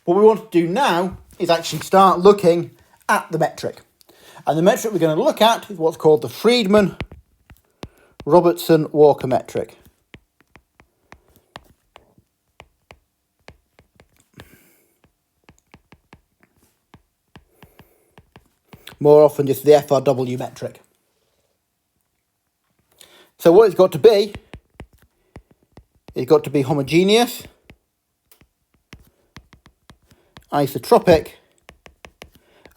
What we want to do now is actually start looking at the metric. And the metric we're going to look at is what's called the Friedman-Robertson-Walker metric. More often just the FRW metric. So what it's got to be homogeneous, isotropic,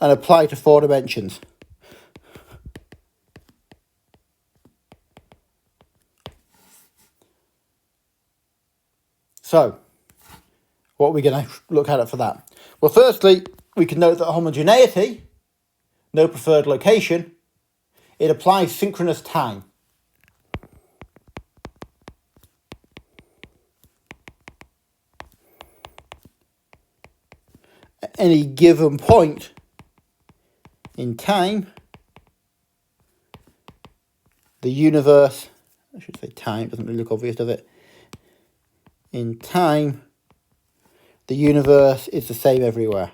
and apply to 4 dimensions. So, what are we going to look at it for that? Well, firstly, we can note that homogeneity, no preferred location, it applies synchronous time. At any given point in time, the universe, I should say time, doesn't really look obvious, does it? In time, the universe is the same everywhere.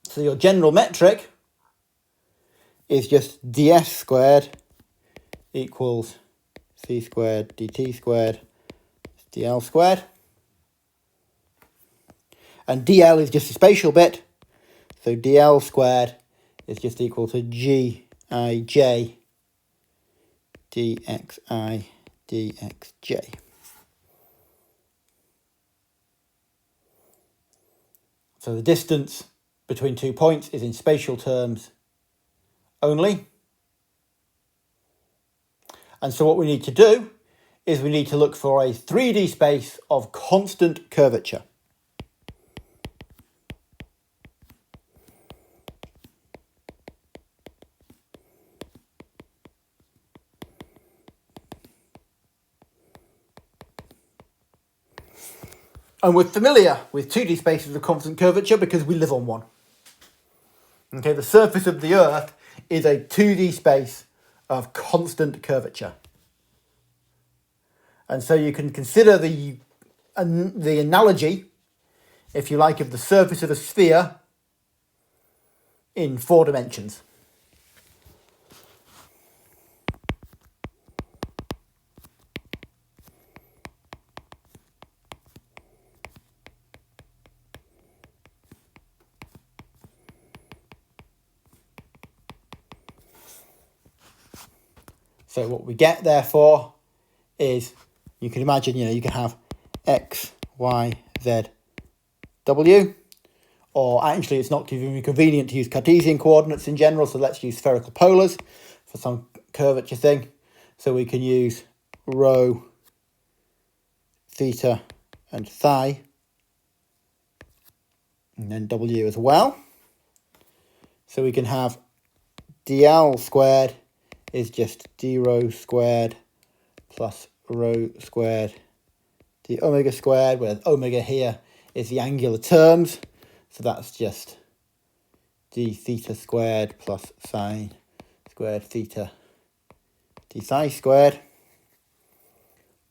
So your general metric is just ds squared equals c squared dt squared dl squared. And dl is just a spatial bit, so dl squared is just equal to gij dxi dxj. So the distance between 2 points is in spatial terms only. And so what we need to do is we need to look for a 3D space of constant curvature. And we're familiar with 2D spaces of constant curvature because we live on one. Okay, the surface of the Earth is a 2D space of constant curvature. And so you can consider the analogy, if you like, of the surface of a sphere in 4 dimensions. So what we get, therefore, is you can imagine, you can have x, y, z, w. Or actually, it's not very convenient to use Cartesian coordinates in general, so let's use spherical polars for some curvature thing. So we can use rho, theta, and phi, and then w as well. So we can have dl squared is just d rho squared plus rho squared d omega squared, where omega here is the angular terms. So that's just d theta squared plus sine squared theta d psi squared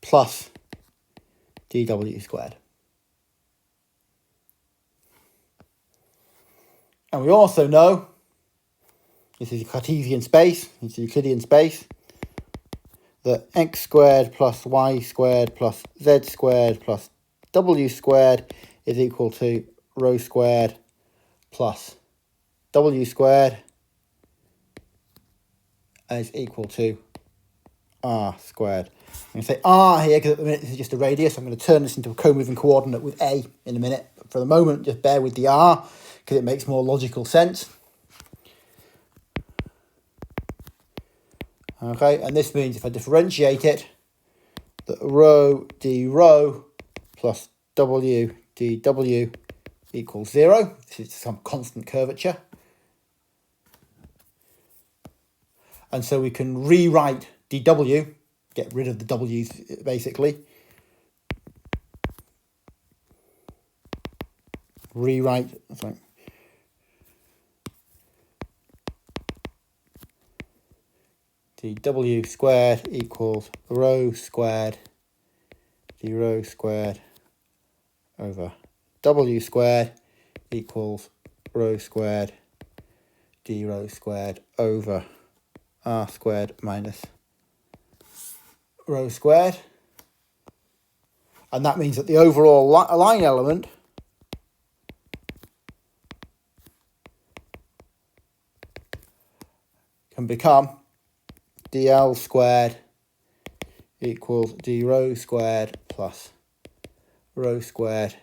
plus dw squared. And we also know, this is a Cartesian space, it's a Euclidean space, that x squared plus y squared plus z squared plus w squared is equal to rho squared plus w squared is equal to r squared. I'm going to say r here because at the minute this is just a radius. I'm going to turn this into a co-moving coordinate with a in a minute. But for the moment, just bear with the r because it makes more logical sense. Okay, and this means if I differentiate it, that rho d rho plus w dw equals 0. This is some constant curvature. And so we can rewrite dw, get rid of the w's basically. Rewrite, sorry. dw squared equals rho squared d rho squared over w squared equals rho squared d rho squared over r squared minus rho squared. And that means that the overall line element can become dl squared equals d rho squared plus rho squared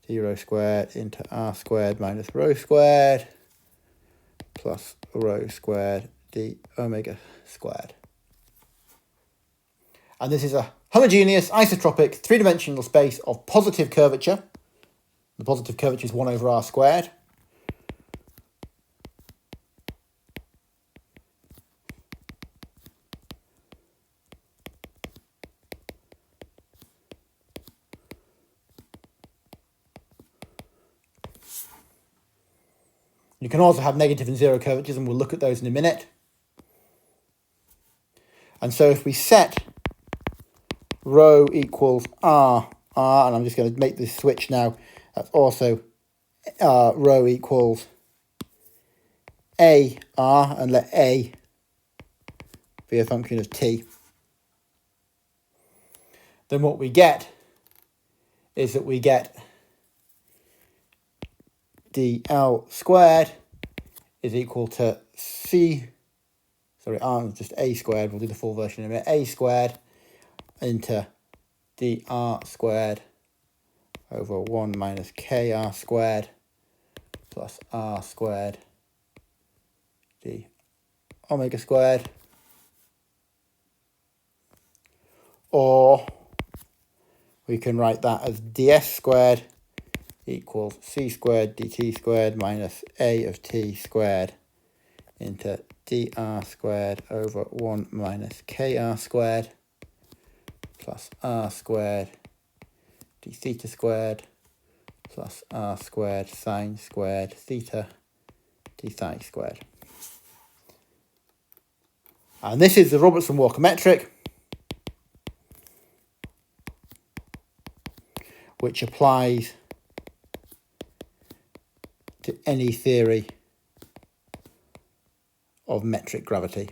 d rho squared into r squared minus rho squared plus rho squared d omega squared. And this is a homogeneous isotropic three-dimensional space of positive curvature. The positive curvature is 1 over r squared. You can also have negative and zero curvatures, and we'll look at those in a minute. And so if we set rho equals r, and I'm just going to make this switch now, that's also rho equals a r, and let a be a function of t, then what we get is that we get dl squared is equal to r is just a squared, we'll do the full version in a minute, a squared into dr squared over 1 minus kr squared plus r squared d omega squared, or we can write that as ds squared equals c squared dt squared minus a of t squared into dr squared over 1 minus kr squared plus r squared d theta squared plus r squared sine squared theta d psi squared. And this is the Robertson-Walker metric, which applies to any theory of metric gravity.